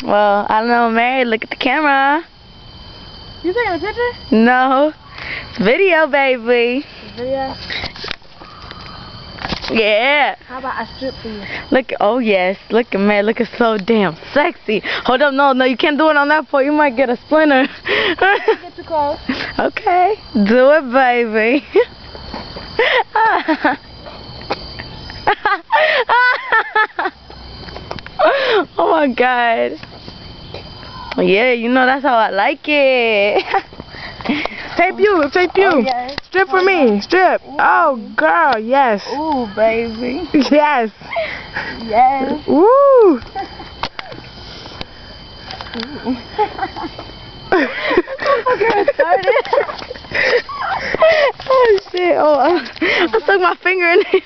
Well, I don't know, Mary. Look at the camera. You taking a picture? No. It's video, baby. Video. Yeah. How about I strip for you? Look. Oh, yes. Look at Mary. Looking so damn sexy. Hold up. No, you can't do it on that point. You might get a splinter. Get too close. Okay. Do it, baby. Oh my God. Yeah, you know that's how I like it. Tape you, tape you. Oh, yes. Strip for me, strip. Ooh. Oh, girl, yes. Ooh, baby. Yes. Yes. Woo. Oh shit. Oh, I stuck my finger in it.